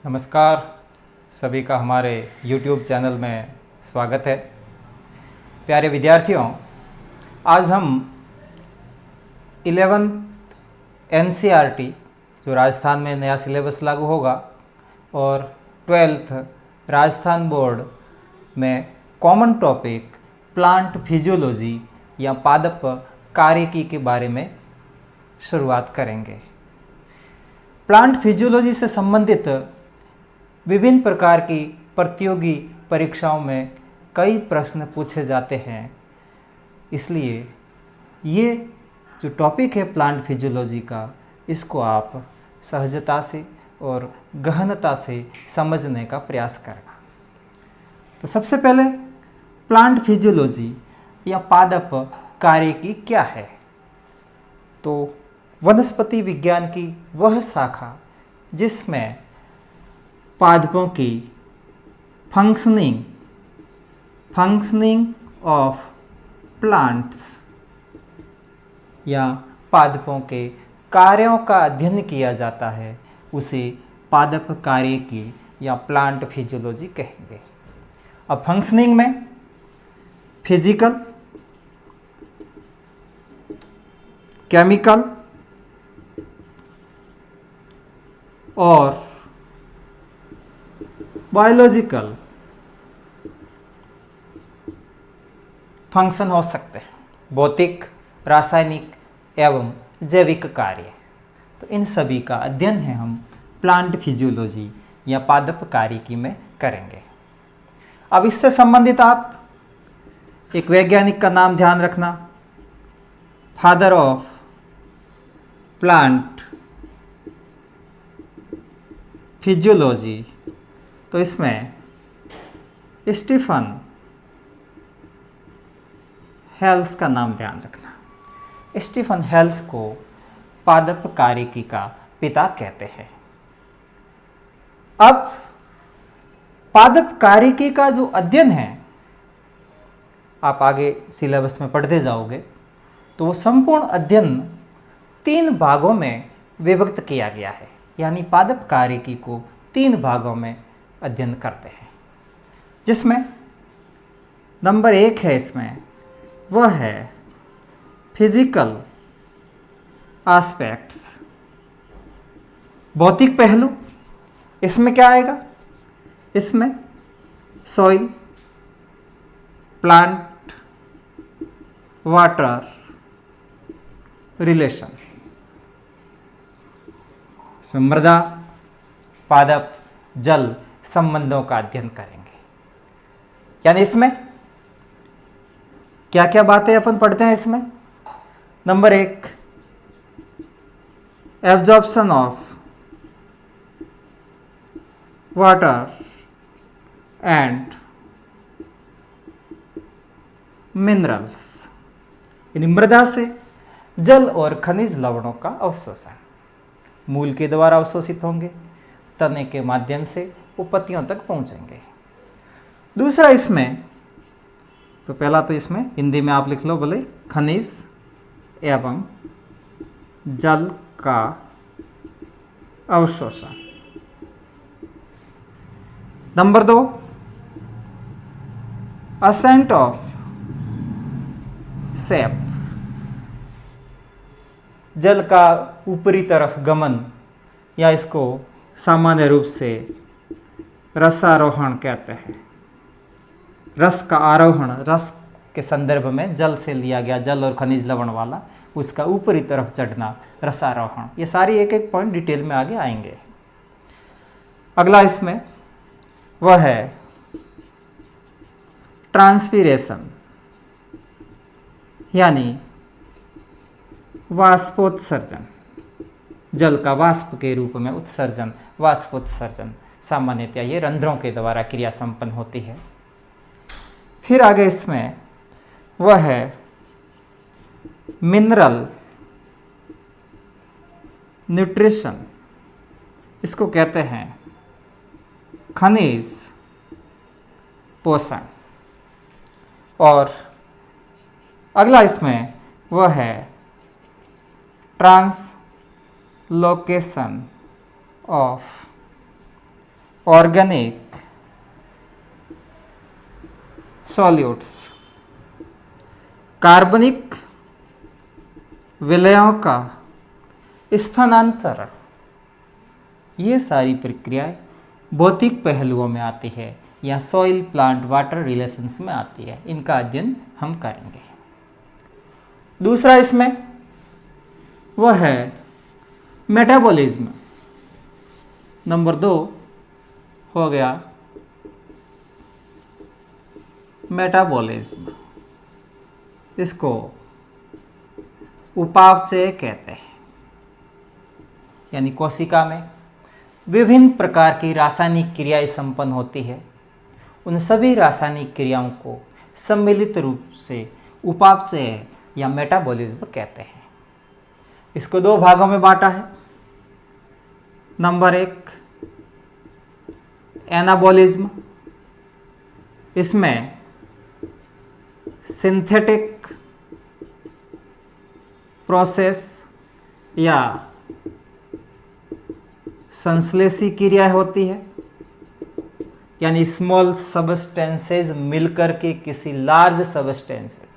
नमस्कार, सभी का हमारे YouTube चैनल में स्वागत है। प्यारे विद्यार्थियों, आज हम 11th NCERT जो राजस्थान में नया सिलेबस लागू होगा और 12th राजस्थान बोर्ड में कॉमन टॉपिक प्लांट फिजियोलॉजी या पादप कार्यकी के बारे में शुरुआत करेंगे। प्लांट फिजियोलॉजी से संबंधित विभिन्न प्रकार की प्रतियोगी परीक्षाओं में कई प्रश्न पूछे जाते हैं, इसलिए ये जो टॉपिक है प्लांट फिजियोलॉजी का, इसको आप सहजता से और गहनता से समझने का प्रयास करना। तो सबसे पहले प्लांट फिजियोलॉजी या पादप कार्यकी क्या है? तो वनस्पति विज्ञान की वह शाखा जिसमें पादपों की फंक्शनिंग ऑफ प्लांट्स या पादपों के कार्यों का अध्ययन किया जाता है, उसे पादप कार्यकी या प्लांट फिजियोलॉजी कहेंगे। अब फंक्शनिंग में फिजिकल, केमिकल और बायोलॉजिकल फंक्शन हो सकते हैं, भौतिक, रासायनिक एवं जैविक कार्य। तो इन सभी का अध्ययन है हम प्लांट फिजियोलॉजी या पादप कार्यकी में करेंगे। अब इससे संबंधित आप एक वैज्ञानिक का नाम ध्यान रखना, फादर ऑफ प्लांट फिजियोलॉजी। तो इसमें स्टीफन हेल्स का नाम ध्यान रखना। स्टीफन हेल्स को पादप कार्यकी का पिता कहते हैं। अब पादप कार्यकी का जो अध्ययन है, आप आगे सिलेबस में पढ़ते जाओगे, तो वो संपूर्ण अध्ययन 3 भागों में विभक्त किया गया है। यानी पादप कार्यकी को 3 भागों में अध्ययन करते हैं, जिसमें नंबर 1 है, इसमें वह है फिजिकल एस्पेक्ट्स, भौतिक पहलू। इसमें क्या आएगा? इसमें सॉइल, प्लांट, वाटर रिलेशंस, इसमें मृदा, पादप, जल संबंधों का अध्ययन करेंगे। यानी इसमें क्या क्या बातें अपन पढ़ते हैं इसमें? Number 1, absorption of water and minerals, यानी मृदा से जल और खनिज लवणों का अवशोषण। मूल के द्वारा अवशोषित होंगे, तने के माध्यम से वो पत्तियों तक पहुंचेंगे। दूसरा इसमें, तो पहला तो इसमें हिंदी में आप लिख लो बोले, खनिज एवं जल का अवशोषण। नंबर 2, असेंट ऑफ सेप, जल का ऊपरी तरफ गमन, या इसको सामान्य रूप से रसारोहण कहते हैं। रस का आरोहण, रस के संदर्भ में जल से लिया गया, जल और खनिज लवण वाला, उसका ऊपरी तरफ चढ़ना, रसारोहण। ये सारी एक एक पॉइंट डिटेल में आगे आएंगे। अगला इसमें वह है ट्रांसपीरेशन, यानी वाष्पोत्सर्जन, जल का वाष्प के रूप में उत्सर्जन, वाष्पोत्सर्जन। सामान्यतः ये रंध्रों के द्वारा क्रिया संपन्न होती है। फिर आगे इसमें वह है मिनरल न्यूट्रिशन, इसको कहते हैं खनिज पोषण। और अगला इसमें वह है ट्रांसलोकेशन ऑफ ऑर्गेनिक सॉल्यूट्स, कार्बनिक विलयों का स्थानांतरण, ये सारी प्रक्रियाएं भौतिक पहलुओं में आती है या सॉइल प्लांट वाटर रिलेशंस में आती है। इनका अध्ययन हम करेंगे। दूसरा इसमें वह है मेटाबॉलिज्म। नंबर 2 हो गया मेटाबॉलिज्म। इसको उपापचय कहते हैं, यानी कोशिका में विभिन्न प्रकार की रासायनिक क्रियाएं संपन्न होती है। उन सभी रासायनिक क्रियाओं को सम्मिलित रूप से उपापचय या मेटाबॉलिज्म कहते हैं। इसको 2 भागों में बांटा है। Number 1 anabolism. इसमें सिंथेटिक प्रोसेस या संश्लेषी क्रिया होती है, यानी स्मॉल सबस्टेंसेज मिलकर के किसी लार्ज सबस्टेंसेज,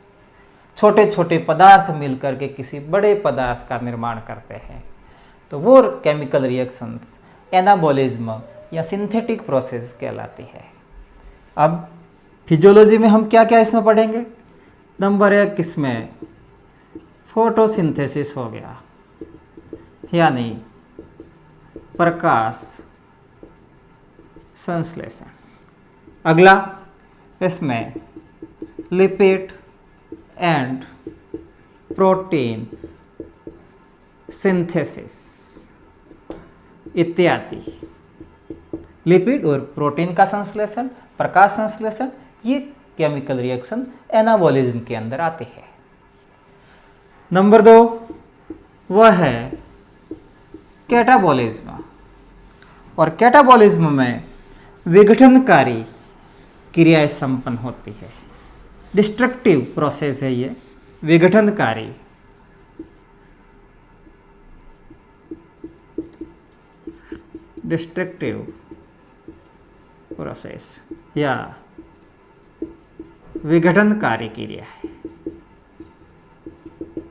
छोटे छोटे पदार्थ मिलकर के किसी बड़े पदार्थ का निर्माण करते हैं। तो वो केमिकल रिएक्शंस एनाबॉलिज्म या सिंथेटिक प्रोसेस कहलाती है। अब फिजियोलॉजी में हम क्या क्या इसमें पढ़ेंगे। नंबर 1 इसमें फोटोसिंथेसिस हो गया, यानी प्रकाश संश्लेषण। अगला इसमें लिपिड एंड प्रोटीन सिंथेसिस इत्यादि। लिपिड और प्रोटीन का संश्लेषण, प्रकाश संश्लेषण, ये केमिकल रिएक्शन एनाबॉलिज्म के अंदर आते हैं। नंबर 2 वह है कैटाबॉलिज्म। और कैटाबॉलिज्म में विघटनकारी क्रियाएं संपन्न होती है। डिस्ट्रक्टिव प्रोसेस है ये, विघटनकारी। डिस्ट्रक्टिव प्रोसेस या विघटनकारी क्रिया है,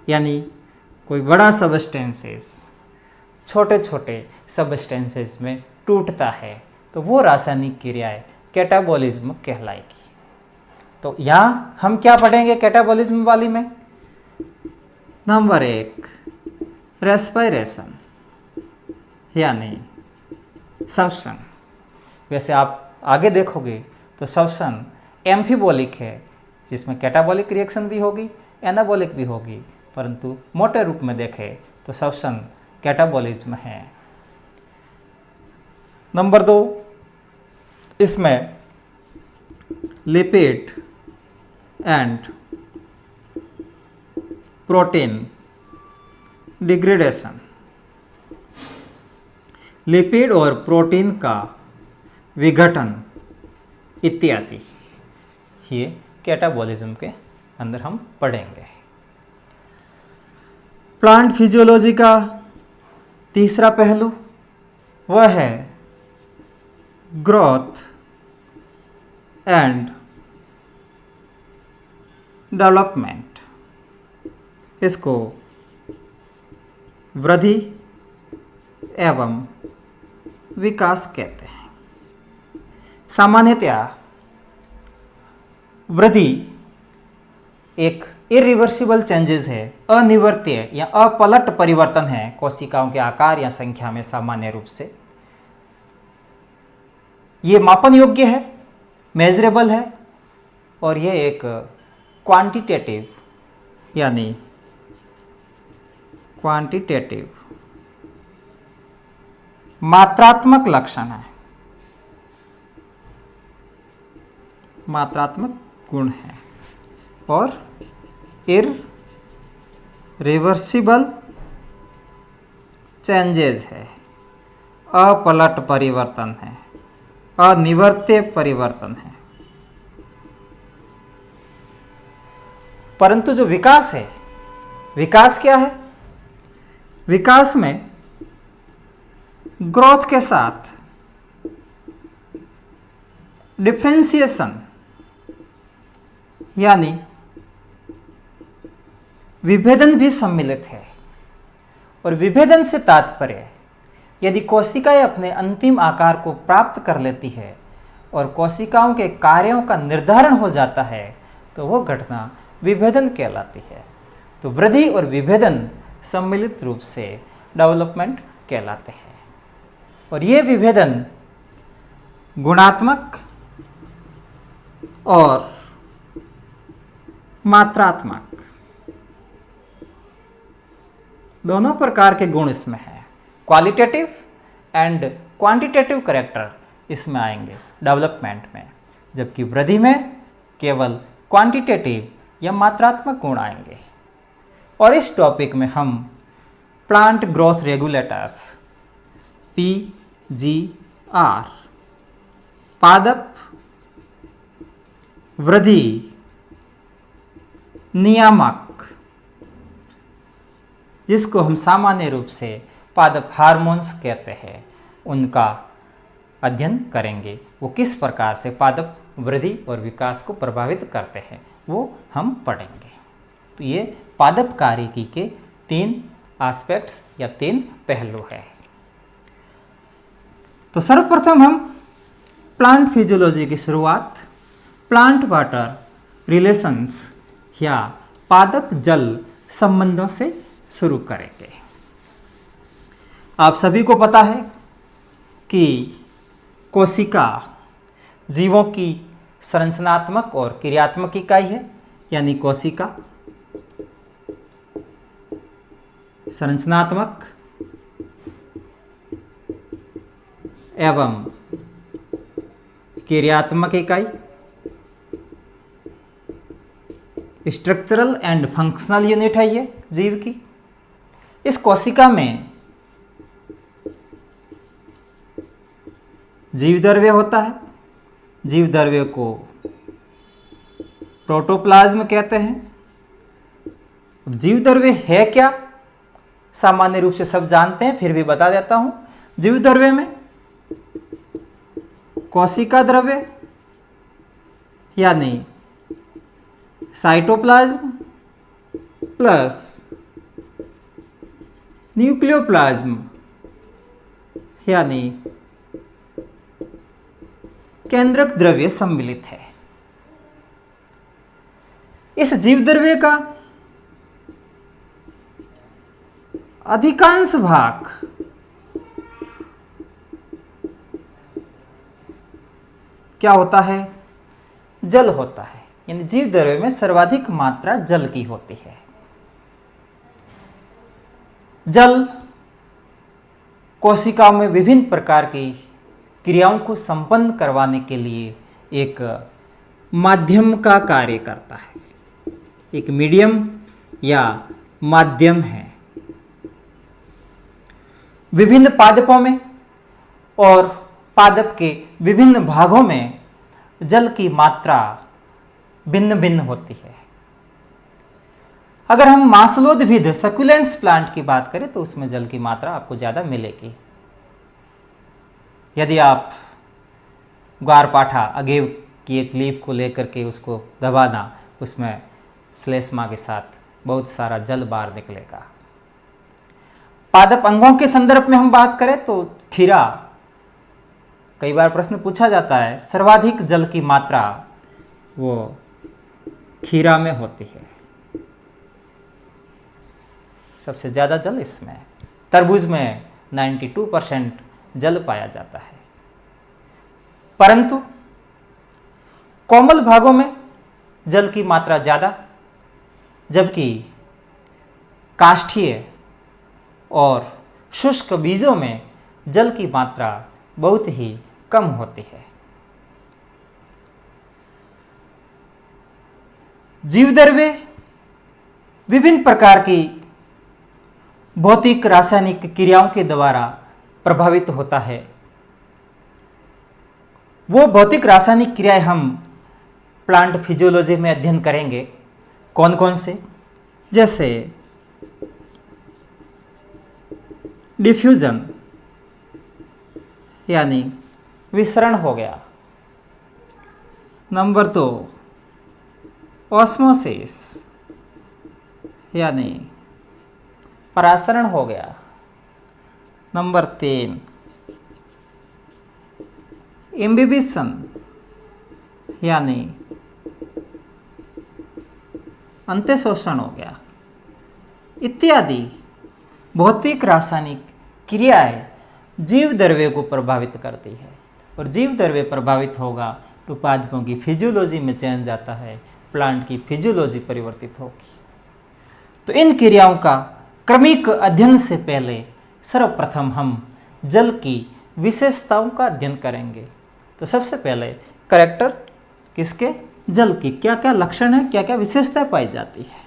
यानी कोई बड़ा सबस्टेंसेस छोटे छोटे सबस्टेंसेस में टूटता है तो वो रासायनिक क्रियाएं कैटाबॉलिज्म कहलाएगी। तो यहाँ हम क्या पढ़ेंगे कैटाबॉलिज्म वाली में। नंबर 1 रेस्पिरेशन, यानी श्वसन। वैसे आप आगे देखोगे तो श्वसन एम्फीबॉलिक है, जिसमें कैटाबॉलिक रिएक्शन भी होगी, एनाबॉलिक भी होगी, परंतु मोटे रूप में देखें तो श्वसन कैटाबॉलिज्म है। नंबर 2 इसमें lipid and protein degradation. Lipid और प्रोटीन का विघटन इत्यादि, ये कैटाबॉलिज्म के अंदर हम पढ़ेंगे। प्लांट फिजियोलॉजी का तीसरा पहलू वह है ग्रोथ एंड डेवलपमेंट। इसको वृद्धि एवं विकास कहते हैं। सामान्यतया वृद्धि एक इरिवर्सिबल चेंजेस है, अनिवर्त्य या अपलट परिवर्तन है कोशिकाओं के आकार या संख्या में। सामान्य रूप से ये मापन योग्य है, मेजरेबल है, और ये एक क्वांटिटेटिव यानी क्वांटिटेटिव मात्रात्मक लक्षण है, मात्रात्मक गुण है, और इरिवर्सिबल चेंजेस है, अपलट परिवर्तन है, अनिवर्त्य परिवर्तन है। परंतु जो विकास है, विकास क्या है? विकास में ग्रोथ के साथ डिफ्रेंसिएशन यानी विभेदन भी सम्मिलित है। और विभेदन से तात्पर्य यदि कोशिकाएं अपने अंतिम आकार को प्राप्त कर लेती है और कोशिकाओं के कार्यों का निर्धारण हो जाता है तो वो घटना विभेदन कहलाती है। तो वृद्धि और विभेदन सम्मिलित रूप से डेवलपमेंट कहलाते हैं। और ये विभेदन गुणात्मक और मात्रात्मक दोनों प्रकार के गुण इसमें हैं। क्वालिटेटिव एंड क्वांटिटेटिव कैरेक्टर इसमें आएंगे डेवलपमेंट में, जबकि वृद्धि में केवल क्वांटिटेटिव या मात्रात्मक गुण आएंगे। और इस टॉपिक में हम प्लांट ग्रोथ रेगुलेटर्स PGR, पादप वृद्धि नियामक, जिसको हम सामान्य रूप से पादप हार्मोन्स कहते हैं, उनका अध्ययन करेंगे। वो किस प्रकार से पादप वृद्धि और विकास को प्रभावित करते हैं वो हम पढ़ेंगे। तो ये पादप कार्यकी के 3 एस्पेक्ट्स या 3 पहलू हैं। तो सर्वप्रथम हम प्लांट फिजियोलॉजी की शुरुआत प्लांट वाटर रिलेशंस या पादप जल संबंधों से शुरू करेंगे। आप सभी को पता है कि कोशिका जीवों की संरचनात्मक और क्रियात्मक इकाई है, यानी कोशिका संरचनात्मक एवं क्रियात्मक इकाई, स्ट्रक्चरल एंड फंक्शनल यूनिट है ये जीव की। इस कोशिका में जीवद्रव्य होता है। जीवद्रव्य को प्रोटोप्लाज्म कहते हैं। जीवद्रव्य है क्या, सामान्य रूप से सब जानते हैं, फिर भी बता देता हूं। जीवद्रव्य में कोशिका द्रव्य यानी साइटोप्लाज्म प्लस न्यूक्लियोप्लाज्म यानी केंद्रक द्रव्य सम्मिलित है। इस जीवद्रव्य का अधिकांश भाग क्या होता है, जल होता है, यानी जीवद्रव्य में सर्वाधिक मात्रा जल की होती है। जल कोशिकाओं में विभिन्न प्रकार की क्रियाओं को संपन्न करवाने के लिए एक माध्यम का कार्य करता है, एक मीडियम या माध्यम है। विभिन्न पादपों में और पादप के विभिन्न भागों में जल की मात्रा भिन्न भिन्न होती है। अगर हम मांसलोद्भिद सकुलेंट्स प्लांट की बात करें तो उसमें जल की मात्रा आपको ज़्यादा मिलेगी। यदि आप ग्वारपाठा अगेव की एक लीफ को लेकर के उसको दबाना, उसमें श्लेष्मा के साथ बहुत सारा जल बाहर निकलेगा। पादप अंगों के संदर्भ में हम बात करें तो खीरा, कई बार प्रश्न पूछा जाता है, सर्वाधिक जल की मात्रा वो खीरा में होती है, सबसे ज़्यादा जल इसमें। तरबूज में 92% जल पाया जाता है। परंतु कोमल भागों में जल की मात्रा ज़्यादा, जबकि काष्ठीय और शुष्क बीजों में जल की मात्रा बहुत ही कम होती है। जीवद्रव्य विभिन्न प्रकार की भौतिक रासायनिक क्रियाओं के द्वारा प्रभावित होता है। वो भौतिक रासायनिक क्रियाएं हम प्लांट फिजियोलॉजी में अध्ययन करेंगे। कौन कौन से, जैसे डिफ्यूजन यानी विसरण हो गया, नंबर 2 ऑस्मोसिस यानी परासरण हो गया। नंबर 3 इम्बिबिशन यानी अंत्यशोषण हो गया। इत्यादि भौतिक रासायनिक क्रियाएं जीव द्रव्य को प्रभावित करती है, और जीव द्रव्य प्रभावित होगा तो पादपों की फिजियोलॉजी में चेंज आता है, प्लांट की फिजियोलॉजी परिवर्तित होगी। तो इन क्रियाओं का क्रमिक अध्ययन से पहले सर्वप्रथम हम जल की विशेषताओं का अध्ययन करेंगे। तो सबसे पहले कैरेक्टर किसके, जल की क्या क्या लक्षण है, क्या क्या विशेषताएं पाई जाती है।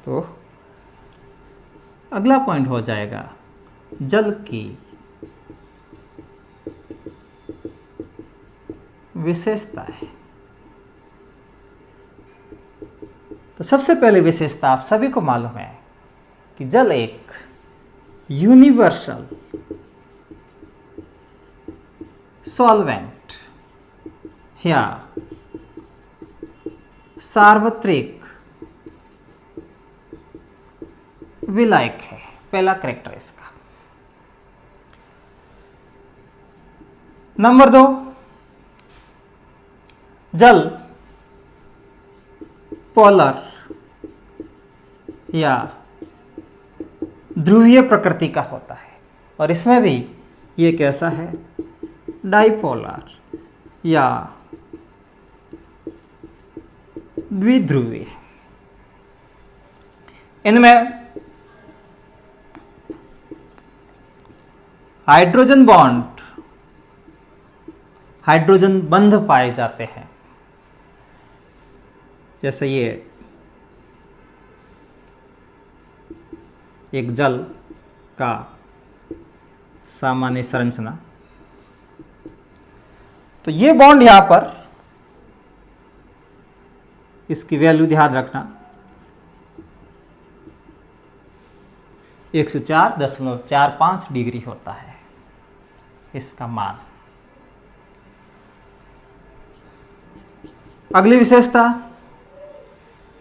तो अगला पॉइंट हो जाएगा जल की विशेषताएं। तो सबसे पहले विशेषता आप सभी को मालूम है कि जल एक यूनिवर्सल सॉल्वेंट या सार्वत्रिक विलायक है। पहला कैरेक्टर इसका। नंबर 2 जल पोलर या ध्रुवीय प्रकृति का होता है, और इसमें भी ये कैसा है, डाइपोलर या द्विध्रुवीय। इनमें हाइड्रोजन बॉन्ड, हाइड्रोजन बंध पाए जाते हैं। जैसे ये एक जल का सामान्य संरचना, तो ये बॉन्ड यहां पर, इसकी वैल्यू ध्यान रखना 104.45 डिग्री होता है इसका मान। अगली विशेषता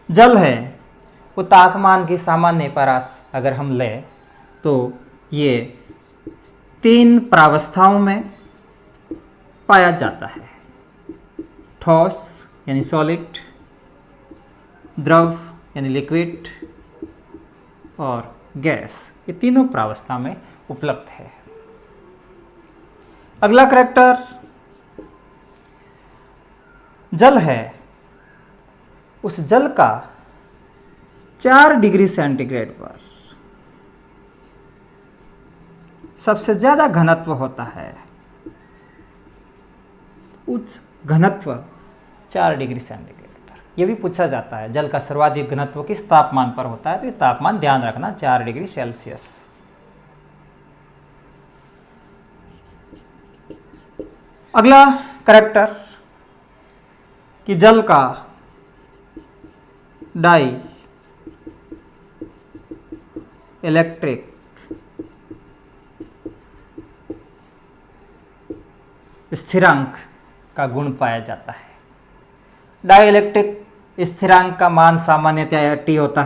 जल है वो तापमान की सामान्य परास अगर हम लें तो ये 3 प्रावस्थाओं में पाया जाता है, ठोस यानी सॉलिड, द्रव यानी लिक्विड और गैस। ये तीनों प्रावस्था में उपलब्ध है। अगला कैरेक्टर जल है, उस जल का 4 डिग्री सेंटीग्रेड पर सबसे ज्यादा घनत्व होता है। उच्च घनत्व 4 डिग्री सेंटीग्रेड पर। यह भी पूछा जाता है जल का सर्वाधिक घनत्व किस तापमान पर होता है, तो ये तापमान ध्यान रखना 4 डिग्री सेल्सियस। अगला कैरेक्टर कि जल का डाई इलेक्ट्रिक स्थिरांक का गुण पाया जाता है। डाई इलेक्ट्रिक स्थिरांक का मान सामान्यतः T होता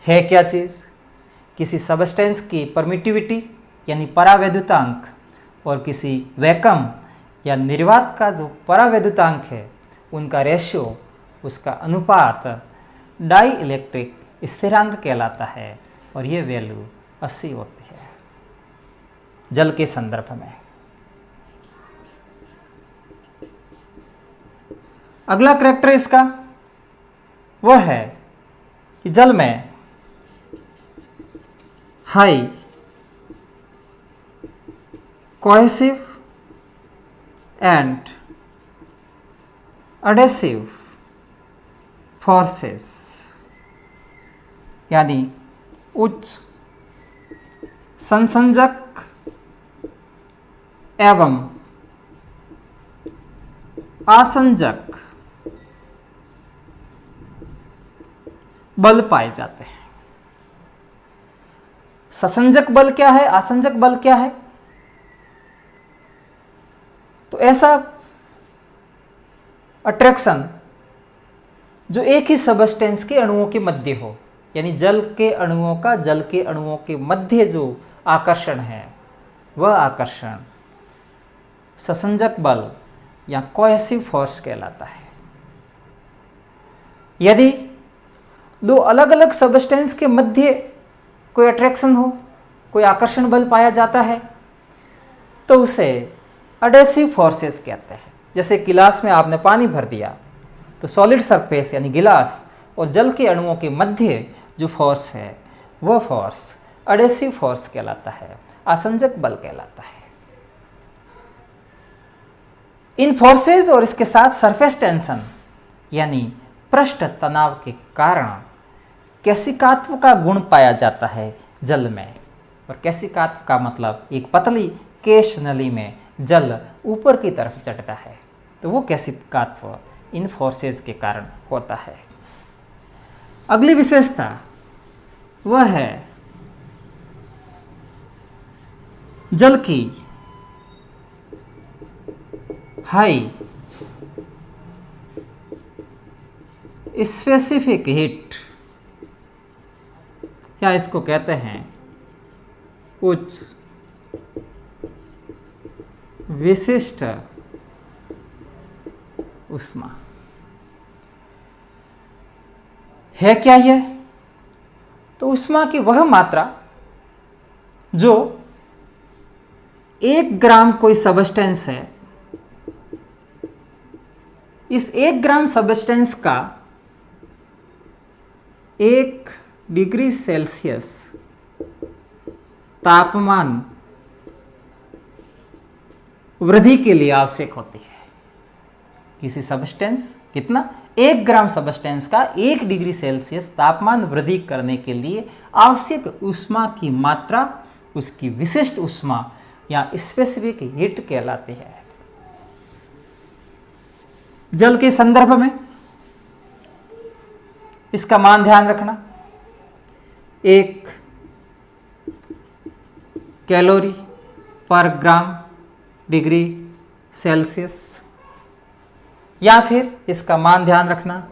है क्या चीज, किसी सबस्टेंस की परमिटिविटी यानी परावैद्युतांक और किसी वैक्यूम या निर्वात का जो परावैद्युतांक है उनका रेशियो, उसका अनुपात डाई इलेक्ट्रिक स्थिरांक कहलाता है, और ये वैल्यू 80 होती है जल के संदर्भ में। अगला कैरेक्टर इसका वह है कि जल में high cohesive and adhesive forces यानी उच्च संसंजक एवं आसंजक बल पाए जाते हैं। ससंजक बल क्या है, आसंजक बल क्या है। तो ऐसा अट्रैक्शन जो एक ही सबस्टेंस के अणुओं के मध्य हो, यानी जल के अणुओं का जल के अणुओं के मध्य जो आकर्षण है, वह आकर्षण ससंजक बल या कोहेसिव फोर्स कहलाता है। यदि दो अलग अलग सबस्टेंस के मध्य कोई अट्रैक्शन हो, कोई आकर्षण बल पाया जाता है, तो उसे अडेसिव फोर्सेस कहते हैं। जैसे गिलास में आपने पानी भर दिया, तो सॉलिड सरफेस यानी गिलास और जल के अणुओं के मध्य जो फोर्स है, वह फोर्स अडेसिव फोर्स कहलाता है, आसंजक बल कहलाता है। इन फोर्सेस और इसके साथ सरफेस टेंशन यानी पृष्ठ तनाव के कारण कैसिकात्व का गुण पाया जाता है जल में। और कैसिकात्व का मतलब एक पतली केश नली में जल ऊपर की तरफ चढ़ता है, तो वो कैसिकात्व इन फोर्सेस के कारण होता है। अगली विशेषता वह है जल की हाई स्पेसिफिक हीट, या इसको कहते हैं उच्च विशिष्ट ऊष्मा। है क्या यह? तो ऊष्मा की वह मात्रा जो 1 ग्राम कोई सबस्टेंस है, इस 1 ग्राम सबस्टेंस का 1 डिग्री सेल्सियस तापमान वृद्धि के लिए आवश्यक होती है। किसी सबस्टेंस कितना? 1 ग्राम सबस्टेंस का 1 डिग्री सेल्सियस तापमान वृद्धि करने के लिए आवश्यक ऊष्मा की मात्रा उसकी विशिष्ट ऊष्मा या स्पेसिफिक हीट कहलाती है। जल के संदर्भ में इसका मान ध्यान रखना। 1 कैलोरी पर ग्राम डिग्री सेल्सियस, या फिर इसका मान ध्यान रखना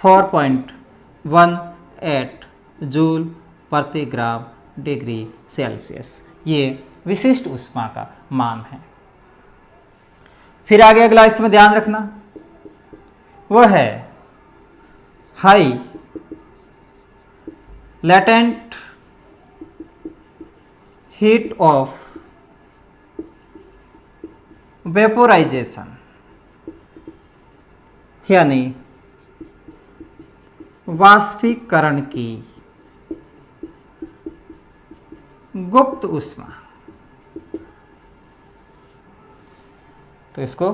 4.18 जूल प्रति ग्राम डिग्री सेल्सियस। ये विशिष्ट ऊष्मा का मान है। फिर आगे अगला इसमें ध्यान रखना वह है high latent heat of vaporisation, यानी वाष्पीकरण की गुप्त ऊष्मा। तो इसको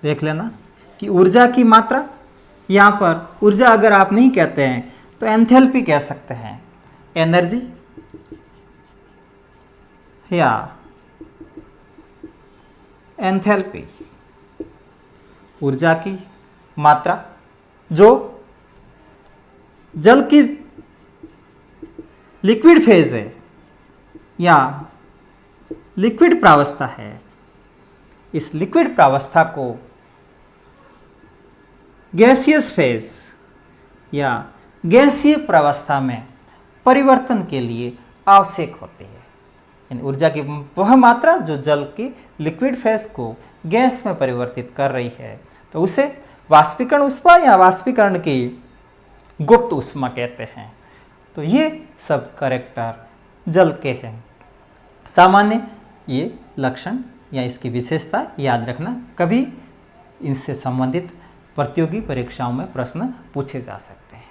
देख लेना कि ऊर्जा की मात्रा, यहाँ पर ऊर्जा अगर आप नहीं कहते हैं तो एंथैल्पी कह सकते हैं, एनर्जी या एंथैल्पी, ऊर्जा की मात्रा जो जल की लिक्विड फेज है या लिक्विड प्रावस्था है, इस लिक्विड प्रावस्था को गैसियस फेज या गैसीय प्रावस्था में परिवर्तन के लिए आवश्यक होती है। इन ऊर्जा की वह मात्रा जो जल की लिक्विड फेज को गैस में परिवर्तित कर रही है, तो उसे वाष्पीकरण ऊष्मा या वाष्पीकरण की गुप्त ऊष्मा कहते हैं। तो ये सब कैरेक्टर जल के हैं। सामान्य ये लक्षण या इसकी विशेषता याद रखना, कभी इनसे संबंधित प्रतियोगी परीक्षाओं में प्रश्न पूछे जा सकते हैं।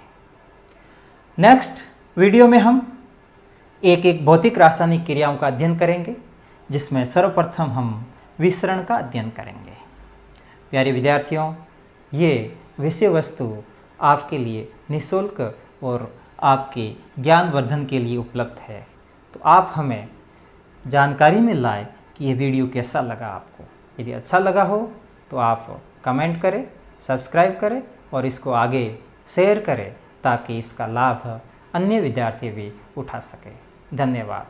नेक्स्ट वीडियो में हम एक एक भौतिक रासायनिक क्रियाओं का अध्ययन करेंगे, जिसमें सर्वप्रथम हम विसरण का अध्ययन करेंगे। प्यारे विद्यार्थियों, ये विषय वस्तु आपके लिए निःशुल्क और आपके ज्ञानवर्धन के लिए उपलब्ध है। तो आप हमें जानकारी में लाए कि ये वीडियो कैसा लगा आपको। यदि अच्छा लगा हो तो आप कमेंट करें, सब्सक्राइब करें और इसको आगे शेयर करें, ताकि इसका लाभ अन्य विद्यार्थी भी उठा सकें। धन्यवाद।